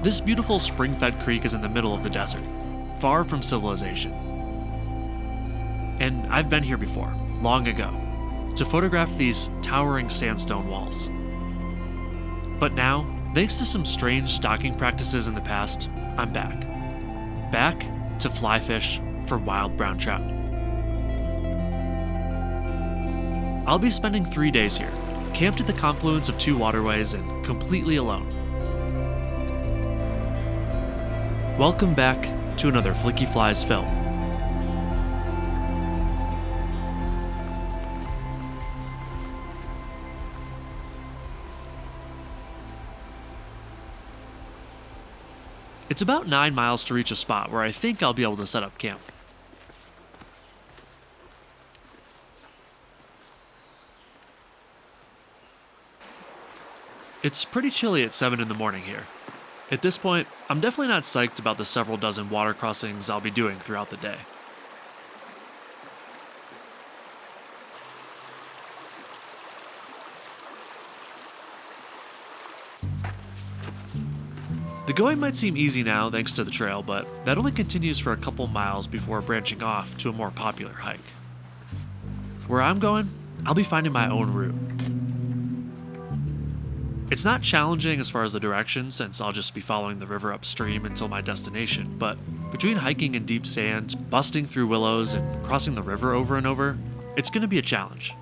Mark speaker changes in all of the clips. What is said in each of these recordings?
Speaker 1: This beautiful spring-fed creek is in the middle of the desert, far from civilization. And I've been here before, long ago, to photograph these towering sandstone walls. But now, thanks to some strange stocking practices in the past, I'm back. Back to fly fish for wild brown trout. I'll be spending 3 days here, camped at the confluence of 2 waterways and completely alone. Welcome back to another Flicky Flies film. It's about 9 miles to reach a spot where I think I'll be able to set up camp. It's pretty chilly at 7 in the morning here. At this point, I'm definitely not psyched about the several dozen water crossings I'll be doing throughout the day. The going might seem easy now thanks to the trail, but that only continues for a couple miles before branching off to a more popular hike. Where I'm going, I'll be finding my own route. It's not challenging as far as the direction, since I'll just be following the river upstream until my destination, but between hiking in deep sand, busting through willows, and crossing the river over and over, it's going to be a challenge.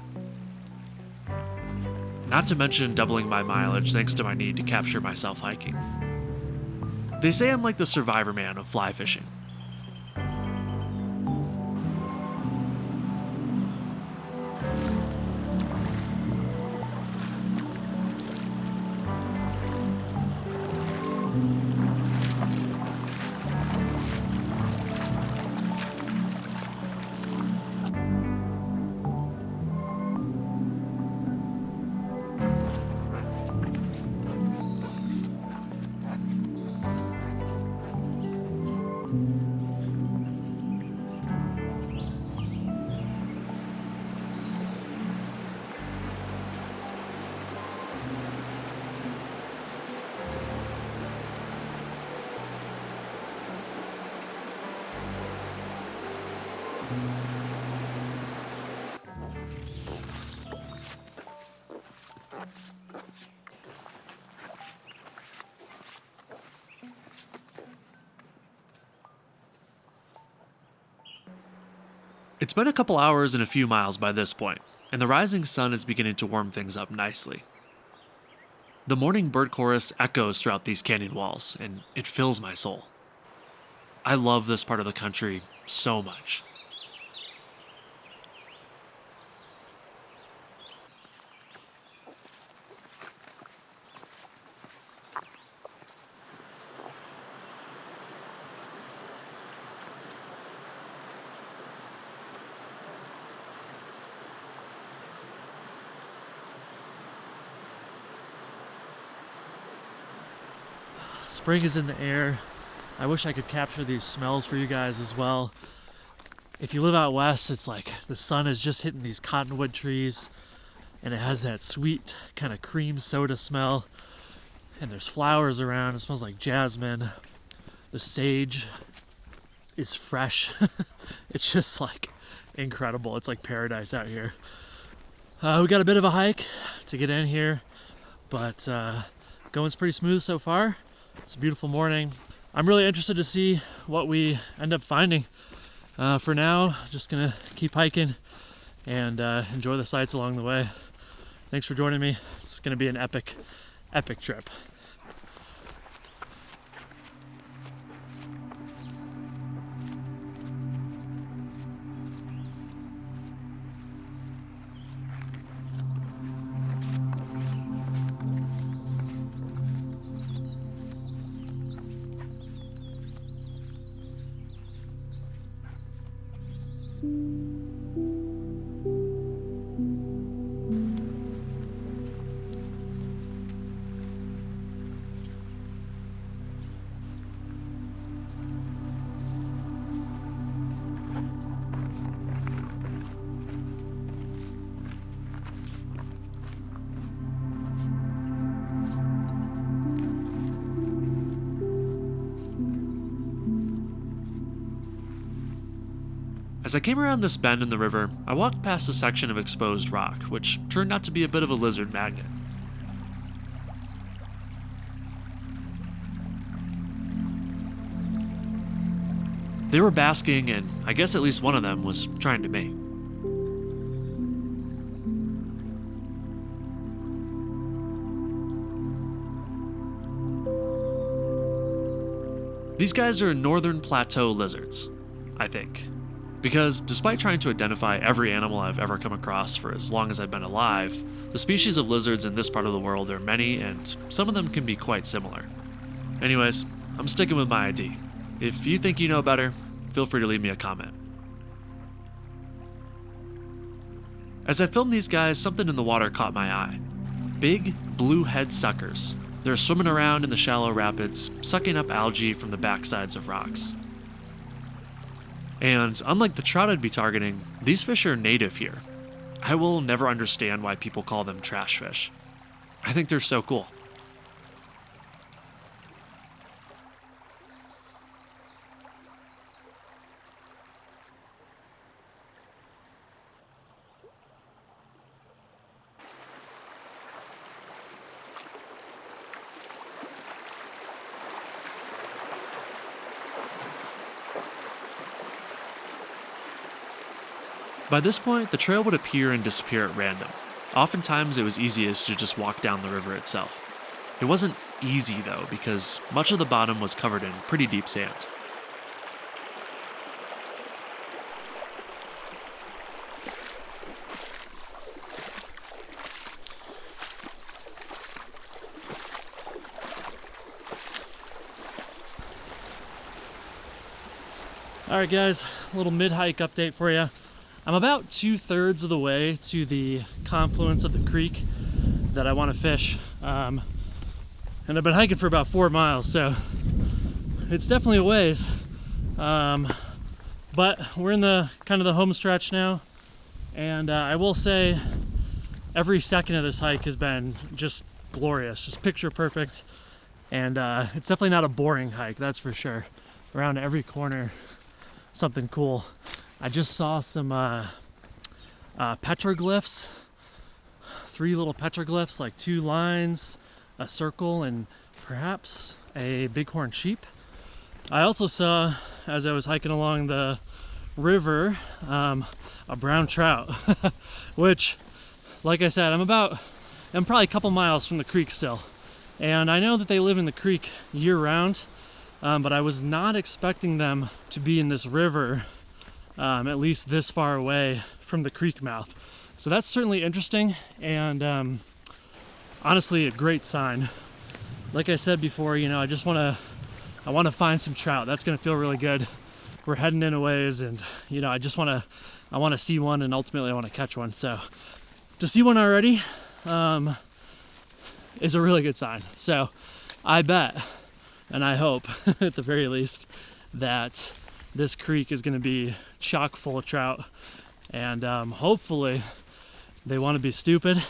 Speaker 1: Not to mention doubling my mileage thanks to my need to capture myself hiking. They say I'm like the survivor man of fly fishing. It's been a couple hours and a few miles by this point, and the rising sun is beginning to warm things up nicely. The morning bird chorus echoes throughout these canyon walls, and it fills my soul. I love this part of the country so much. Spring is in the air. I wish I could capture these smells for you guys as well. If you live out west, it's like the sun is just hitting these cottonwood trees, and it has that sweet kind of cream soda smell. And there's flowers around. It smells like jasmine. The sage is fresh. It's just like incredible. It's like paradise out here. We got a bit of a hike to get in here, but going's pretty smooth so far. It's a beautiful morning. I'm really interested to see what we end up finding. For now, just gonna keep hiking and enjoy the sights along the way. Thanks for joining me. It's gonna be an epic trip. As I came around this bend in the river, I walked past a section of exposed rock, which turned out to be a bit of a lizard magnet. They were basking, and I guess at least one of them was trying to mate. These guys are northern plateau lizards, I think. Because despite trying to identify every animal I've ever come across for as long as I've been alive, the species of lizards in this part of the world are many, and some of them can be quite similar. Anyways, I'm sticking with my ID. If you think you know better, feel free to leave me a comment. As I filmed these guys, something in the water caught my eye. Big, blue head suckers. They're swimming around in the shallow rapids, sucking up algae from the backsides of rocks. And unlike the trout I'd be targeting, these fish are native here. I will never understand why people call them trash fish. I think they're so cool. By this point, the trail would appear and disappear at random. Oftentimes, it was easiest to just walk down the river itself. It wasn't easy, though, because much of the bottom was covered in pretty deep sand. Alright guys, a little mid-hike update for you. I'm about 2/3 of the way to the confluence of the creek that I want to fish. And I've been hiking for about 4 miles, so it's definitely a ways. But we're in the kind of the home stretch now, and I will say every second of this hike has been just glorious, just picture perfect. And it's definitely not a boring hike, that's for sure. Around every corner, something cool. I just saw some petroglyphs, 3 little petroglyphs, like 2 lines, a circle, and perhaps a bighorn sheep. I also saw, as I was hiking along the river, a brown trout, which, like I said, I'm probably a couple miles from the creek still. And I know that they live in the creek year round, but I was not expecting them to be in this river at least this far away from the creek mouth. So that's certainly interesting, and honestly a great sign. Like I said before, I want to find some trout. That's going to feel really good. We're heading in a ways, and I want to see one, and ultimately I want to catch one. So to see one already is a really good sign. So I bet, and I hope at the very least, that this creek is going to be chock full of trout, and hopefully they want to be stupid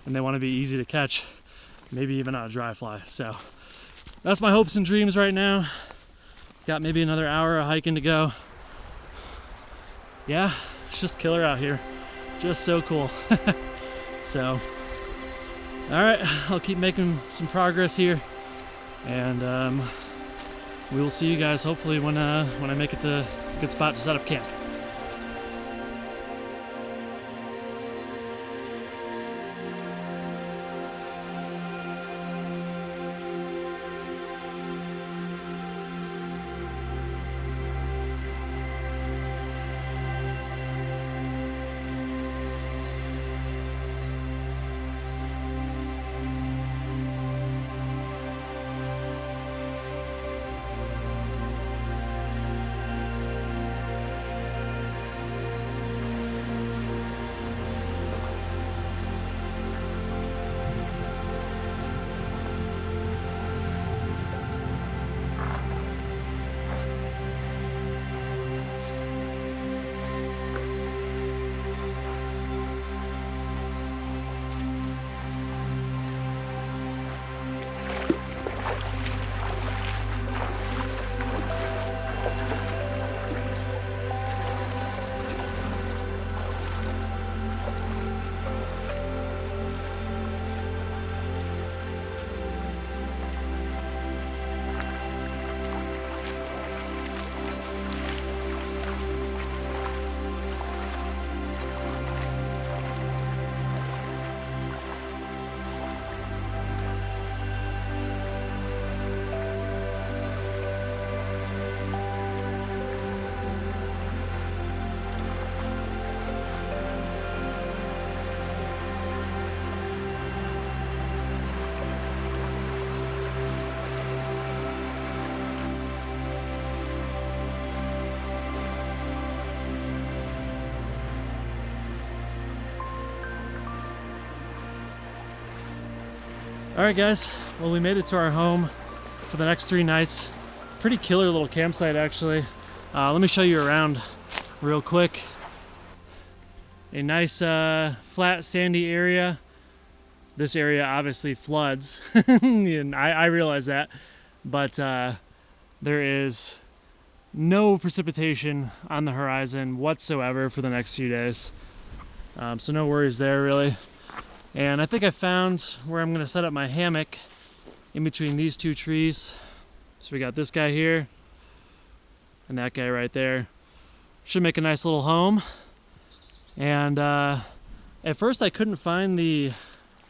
Speaker 1: and they want to be easy to catch, maybe even on a dry fly. So that's my hopes and dreams right now. Got maybe another hour of hiking to go. Yeah, it's just killer out here, just so cool. So all right, I'll keep making some progress here, and we will see you guys hopefully when I make it to a good spot to set up camp. Alright guys, well we made it to our home for the next 3 nights. Pretty killer little campsite actually. Let me show you around real quick. A nice flat sandy area. This area obviously floods, and I realize that, but there is no precipitation on the horizon whatsoever for the next few days. So no worries there really. And I think I found where I'm gonna set up my hammock in between these 2 trees. So we got this guy here and that guy right there. Should make a nice little home. And at first I couldn't find the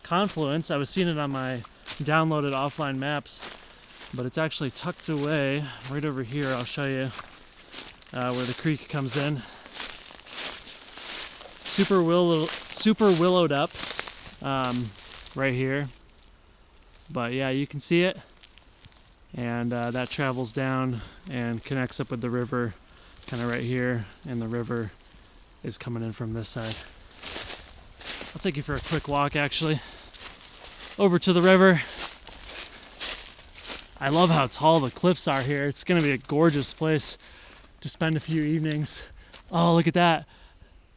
Speaker 1: confluence. I was seeing it on my downloaded offline maps, but it's actually tucked away right over here. I'll show you where the creek comes in. Super willowed up right here. But yeah, you can see it. And that travels down and connects up with the river kind of right here, and the river is coming in from this side. I'll take you for a quick walk actually over to the river. I love how tall the cliffs are here. It's gonna be a gorgeous place to spend a few evenings. Oh, look at that.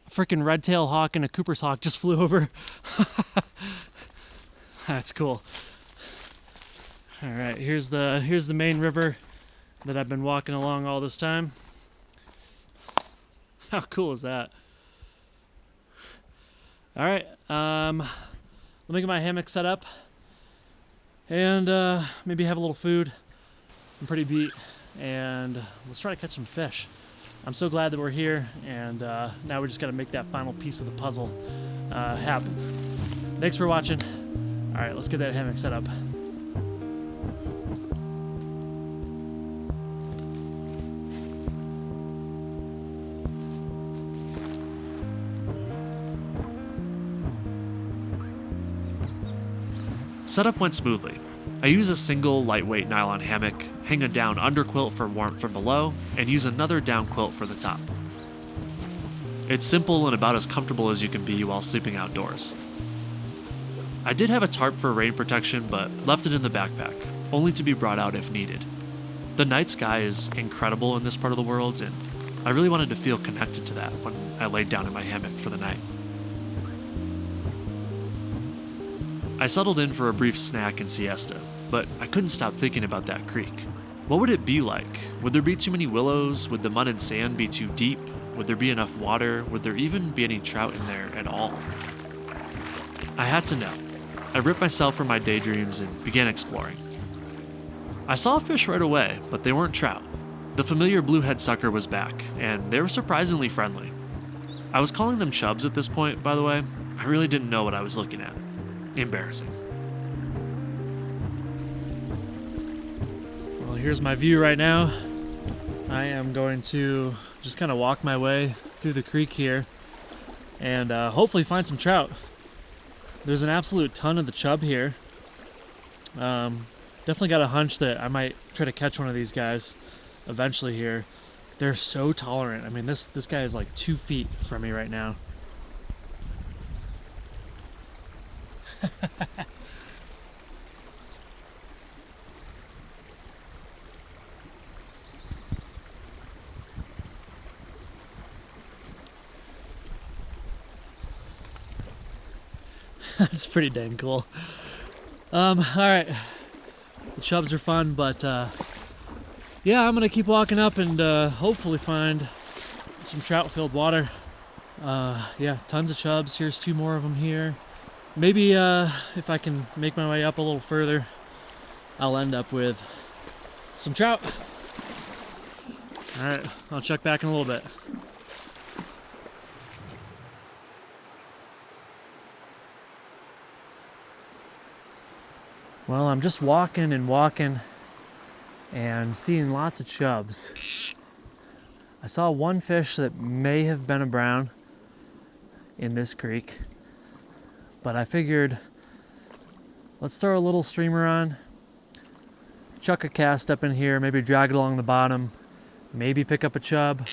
Speaker 1: A freaking red-tailed hawk and a Cooper's hawk just flew over. That's cool. All right, here's the main river that I've been walking along all this time. How cool is that? All right, let me get my hammock set up and maybe have a little food. I'm pretty beat, and let's try to catch some fish. I'm so glad that we're here, and now we just got to make that final piece of the puzzle happen. Thanks for watching. All right, let's get that hammock set up.
Speaker 2: Setup went smoothly. I use a single lightweight nylon hammock, hang a down underquilt for warmth from below, and use another down quilt for the top. It's simple and about as comfortable as you can be while sleeping outdoors. I did have a tarp for rain protection, but left it in the backpack, only to be brought out if needed. The night sky is incredible in this part of the world, and I really wanted to feel connected to that when I laid down in my hammock for the night. I settled in for a brief snack and siesta, but I couldn't stop thinking about that creek. What would it be like? Would there be too many willows? Would the mud and sand be too deep? Would there be enough water? Would there even be any trout in there at all? I had to know. I ripped myself from my daydreams and began exploring. I saw a fish right away, but they weren't trout. The familiar bluehead sucker was back, and they were surprisingly friendly. I was calling them chubs at this point, by the way. I really didn't know what I was looking at. Embarrassing.
Speaker 1: Well, here's my view right now. I am going to just kind of walk my way through the creek here and hopefully find some trout. There's an absolute ton of the chub here. Definitely got a hunch that I might try to catch one of these guys eventually here. They're so tolerant. I mean, this guy is like 2 feet from me right now. That's pretty dang cool. All right, the chubs are fun, but yeah, I'm gonna keep walking up and hopefully find some trout-filled water. Yeah, tons of chubs. Here's 2 more of them here. Maybe if I can make my way up a little further, I'll end up with some trout. All right, I'll check back in a little bit. Well, I'm just walking and seeing lots of chubs. I saw one fish that may have been a brown in this creek, but I figured let's throw a little streamer on, chuck a cast up in here, maybe drag it along the bottom, maybe pick up a chub,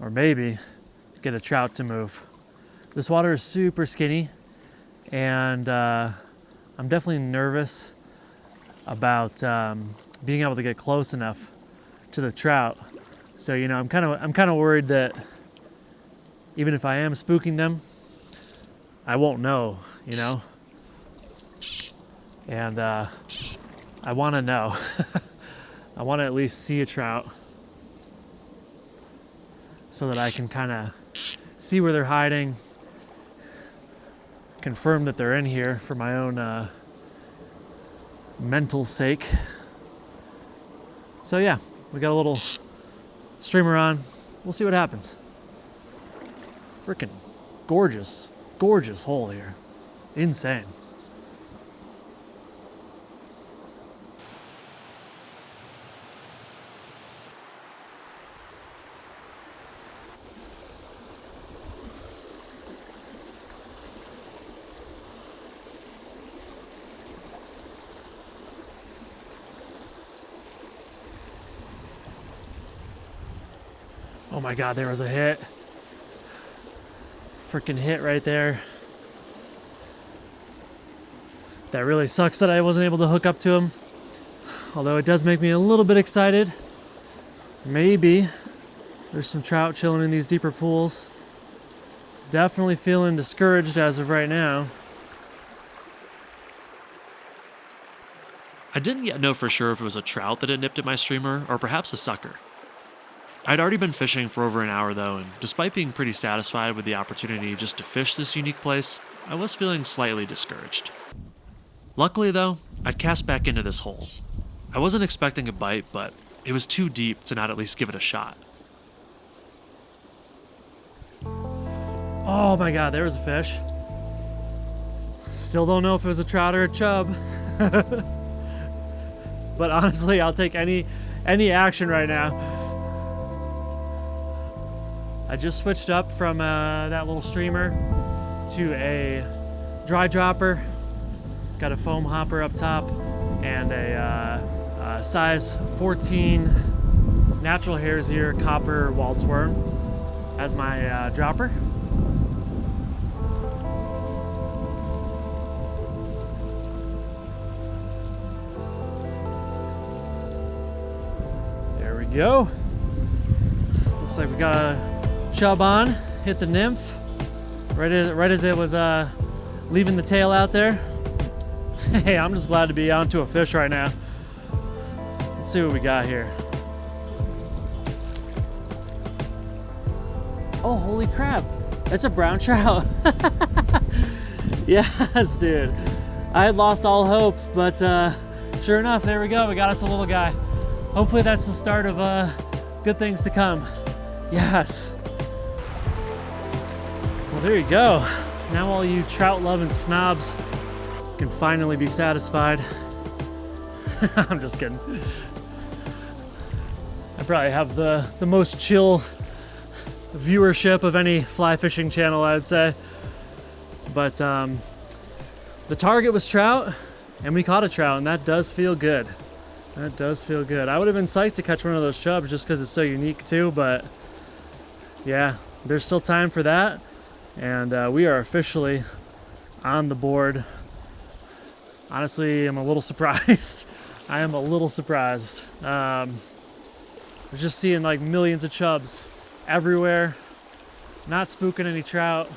Speaker 1: or maybe get a trout to move. This water is super skinny, and I'm I'm definitely nervous about being able to get close enough to the trout. So, you know, I'm kind of worried that even if I am spooking them, I won't know, you know? And I want to know. I want to at least see a trout so that I can kind of see where they're hiding, confirm that they're in here for my own mental sake. So yeah, we got a little streamer on. We'll see what happens. Freaking gorgeous, gorgeous hole here. Insane. Oh my God, there was a hit. Freaking hit right there. That really sucks that I wasn't able to hook up to him. Although it does make me a little bit excited. Maybe there's some trout chilling in these deeper pools. Definitely feeling discouraged as of right now.
Speaker 2: I didn't yet know for sure if it was a trout that had nipped at my streamer or perhaps a sucker. I'd already been fishing for over an hour though, and despite being pretty satisfied with the opportunity just to fish this unique place, I was feeling slightly discouraged. Luckily though, I'd cast back into this hole. I wasn't expecting a bite, but it was too deep to not at least give it a shot.
Speaker 1: Oh my God, there was a fish. Still don't know if it was a trout or a chub. But honestly, I'll take any action right now. I just switched up from that little streamer to a dry dropper. Got a foam hopper up top and a size 14 natural hare's ear copper waltz worm as my dropper. There we go. Looks like we got a chub on, hit the nymph right as it was leaving the tail out there. Hey, I'm just glad to be onto a fish right now. Let's see what we got here. Oh, holy crap. It's a brown trout. Yes, dude. I had lost all hope, but sure enough, there we go. We got us a little guy. Hopefully that's the start of good things to come. Yes. Well, there you go. Now all you trout-loving snobs can finally be satisfied. I'm just kidding. I probably have the most chill viewership of any fly fishing channel, I would say. But the target was trout, and we caught a trout, and that does feel good. That does feel good. I would have been psyched to catch one of those chubs just because it's so unique too, but yeah, there's still time for that. And we are officially on the board. Honestly, I'm a little surprised. I am a little surprised. I was just seeing like millions of chubs everywhere, not spooking any trout.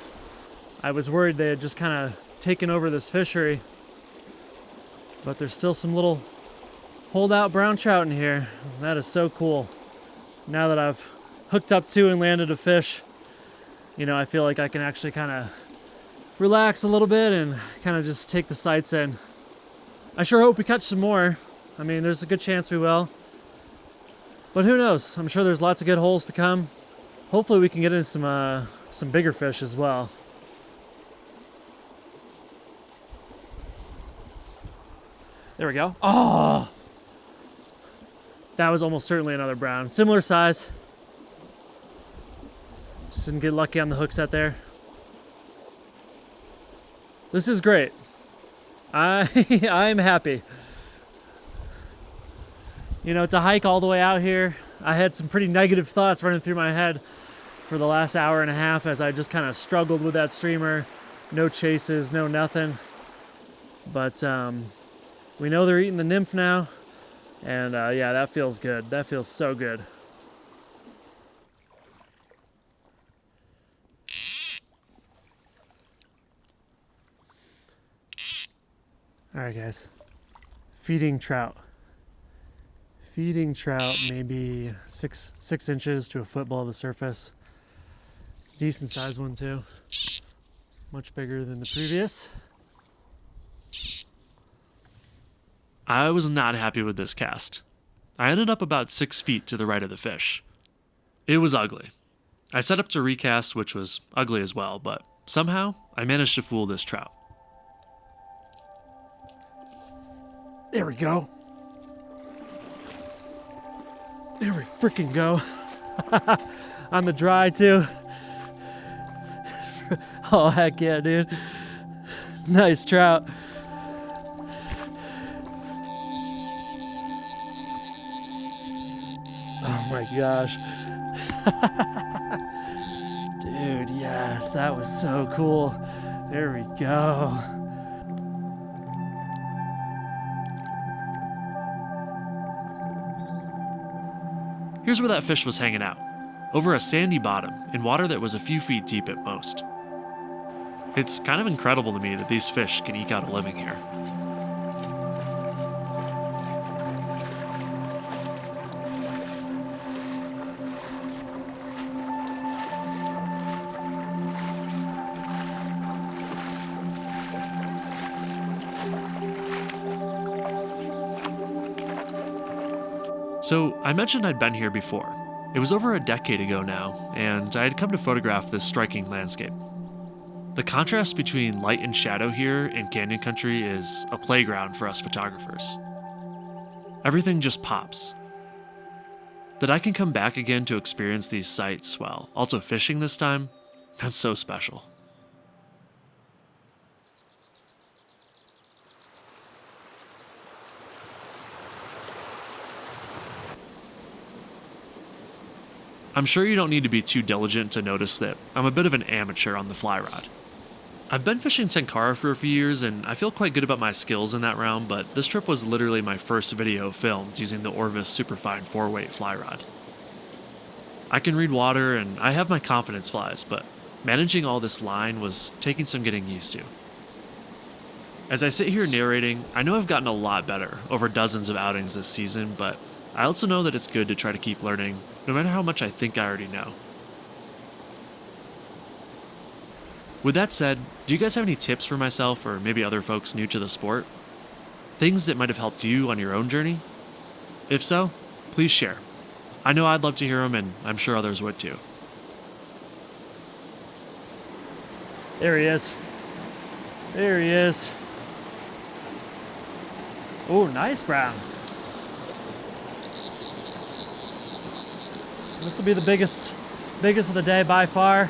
Speaker 1: I was worried they had just kind of taken over this fishery, but there's still some little holdout brown trout in here. That is so cool. Now that I've hooked up to and landed a fish, you know, I feel like I can actually kind of relax a little bit and kind of just take the sights in. I sure hope we catch some more. I mean, there's a good chance we will. But who knows? I'm sure there's lots of good holes to come. Hopefully we can get in some bigger fish as well. There we go. Oh! That was almost certainly another brown. Similar size. Just didn't get lucky on the hook set there. This is great. I'm happy. You know, to hike all the way out here, I had some pretty negative thoughts running through my head for the last hour and a half as I just kind of struggled with that streamer. No chases, no nothing. But we know they're eating the nymph now, and yeah, that feels good. That feels so good. All right, guys. Feeding trout. Feeding trout, maybe six inches to a foot below the surface. Decent sized one too. Much bigger than the previous.
Speaker 2: I was not happy with this cast. I ended up about 6 feet to the right of the fish. It was ugly. I set up to recast, which was ugly as well, but somehow I managed to fool this trout.
Speaker 1: There we go. There we freaking go. On the dry too. Oh heck yeah, dude. Nice trout. Oh my gosh. Dude, yes, that was so cool. There we go.
Speaker 2: Here's where that fish was hanging out, over a sandy bottom in water that was a few feet deep at most. It's kind of incredible to me that these fish can eke out a living here. So, I mentioned I'd been here before. It was over a decade ago now, and I had come to photograph this striking landscape. The contrast between light and shadow here in Canyon Country is a playground for us photographers. Everything just pops. That I can come back again to experience these sights while also fishing this time, that's so special. I'm sure you don't need to be too diligent to notice that I'm a bit of an amateur on the fly rod. I've been fishing tenkara for a few years and I feel quite good about my skills in that realm, but this trip was literally my first video filmed using the Orvis Superfine 4-weight fly rod. I can read water and I have my confidence flies, but managing all this line was taking some getting used to. As I sit here narrating, I know I've gotten a lot better over dozens of outings this season, but I also know that it's good to try to keep learning, no matter how much I think I already know. With that said, do you guys have any tips for myself or maybe other folks new to the sport? Things that might have helped you on your own journey? If so, please share. I know I'd love to hear them and I'm sure others would too.
Speaker 1: There he is. There he is. Oh, nice brown. This will be the biggest of the day by far.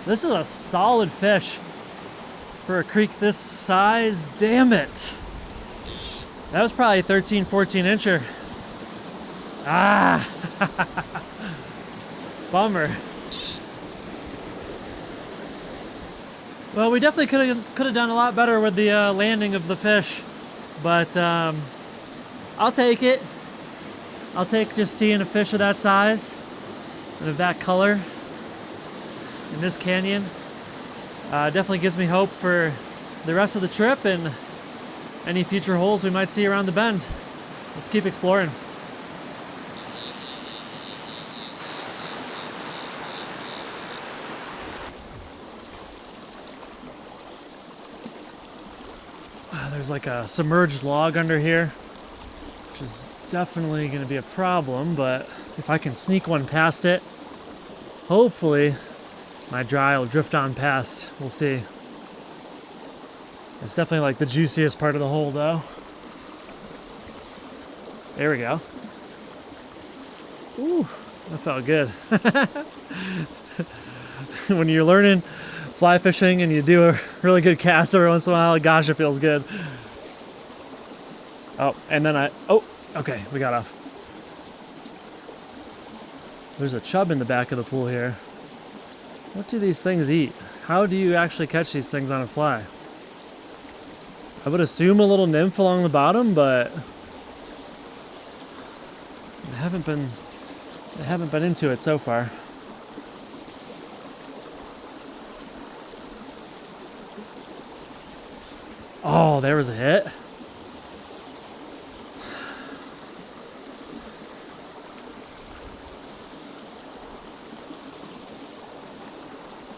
Speaker 1: This is a solid fish for a creek this size. Damn it. That was probably a 13, 14 incher. Ah. Bummer. Well, we definitely could have done a lot better with the landing of the fish, but I'll take it. I'll take just seeing a fish of that size and of that color in this canyon. Definitely gives me hope for the rest of the trip and any future holes we might see around the bend. Let's keep exploring. There's like a submerged log under here, which is definitely going to be a problem, but if I can sneak one past it, hopefully my dry will drift on past. We'll see. It's definitely like the juiciest part of the hole though. There we go. Ooh, that felt good. When you're learning fly fishing and you do a really good cast every once in a while, gosh, it feels good. Oh, and then okay, we got off. There's a chub in the back of the pool here. What do these things eat? How do you actually catch these things on a fly? I would assume a little nymph along the bottom, but I haven't been into it so far. Oh, there was a hit.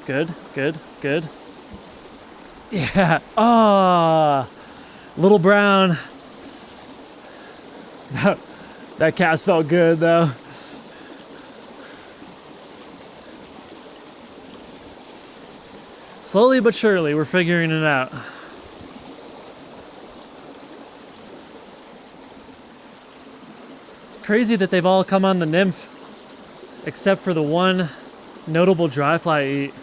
Speaker 1: Good, good, good. Yeah. Ah, little brown. That cast felt good though. Slowly but surely, we're figuring it out. Crazy that they've all come on the nymph, except for the one notable dry fly eat.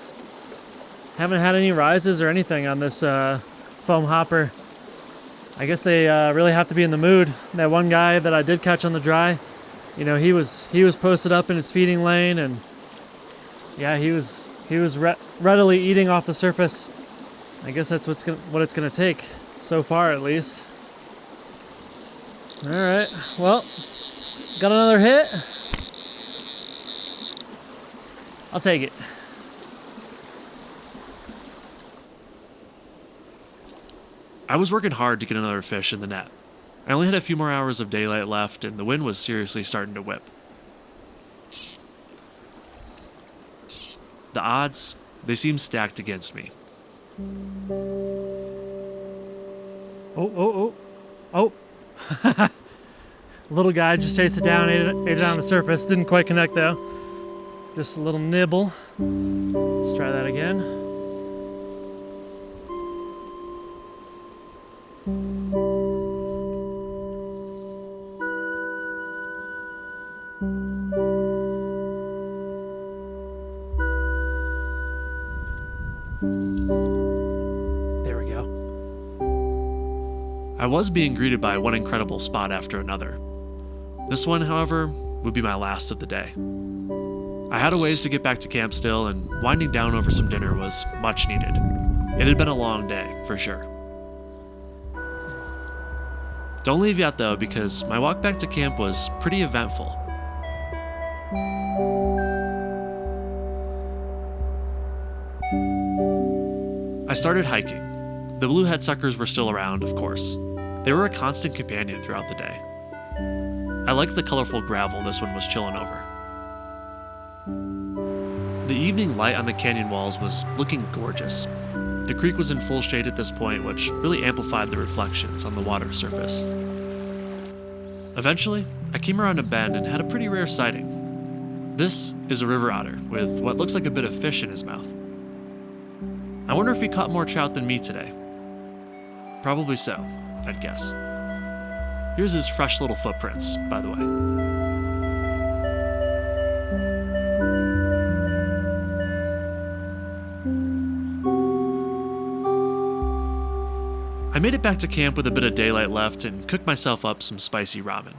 Speaker 1: Haven't had any rises or anything on this foam hopper. I guess they really have to be in the mood. That one guy that I did catch on the dry, you know, he was posted up in his feeding lane, and yeah, he was readily eating off the surface. I guess that's what it's gonna take so far, at least. All right, well, got another hit. I'll take it.
Speaker 2: I was working hard to get another fish in the net. I only had a few more hours of daylight left, and the wind was seriously starting to whip. The odds, they seemed stacked against me.
Speaker 1: Oh. Little guy just chased it down, ate it on the surface. Didn't quite connect though. Just a little nibble. Let's try that again. There we go.
Speaker 2: I was being greeted by one incredible spot after another. This one, however, would be my last of the day. I had a ways to get back to camp still, and winding down over some dinner was much needed. It had been a long day, for sure. Don't leave yet though, because my walk back to camp was pretty eventful. I started hiking. The bluehead suckers were still around, of course. They were a constant companion throughout the day. I liked the colorful gravel this one was chilling over. The evening light on the canyon walls was looking gorgeous. The creek was in full shade at this point, which really amplified the reflections on the water surface. Eventually, I came around a bend and had a pretty rare sighting. This is a river otter with what looks like a bit of fish in his mouth. I wonder if he caught more trout than me today. Probably so, I'd guess. Here's his fresh little footprints, by the way. I made it back to camp with a bit of daylight left and cooked myself up some spicy ramen.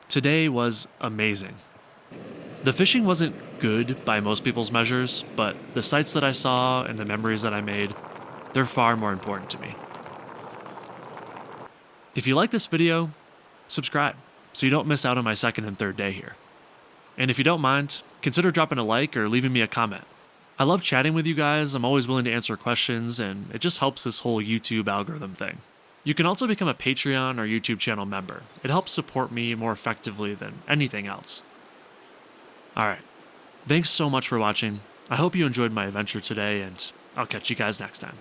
Speaker 2: Today was amazing. The fishing wasn't good by most people's measures, but the sights that I saw and the memories that I made, they're far more important to me. If you like this video, subscribe so you don't miss out on my second and third day here. And if you don't mind, consider dropping a like or leaving me a comment. I love chatting with you guys. I'm always willing to answer questions, and it just helps this whole YouTube algorithm thing. You can also become a Patreon or YouTube channel member. It helps support me more effectively than anything else. Alright, thanks so much for watching. I hope you enjoyed my adventure today, and I'll catch you guys next time.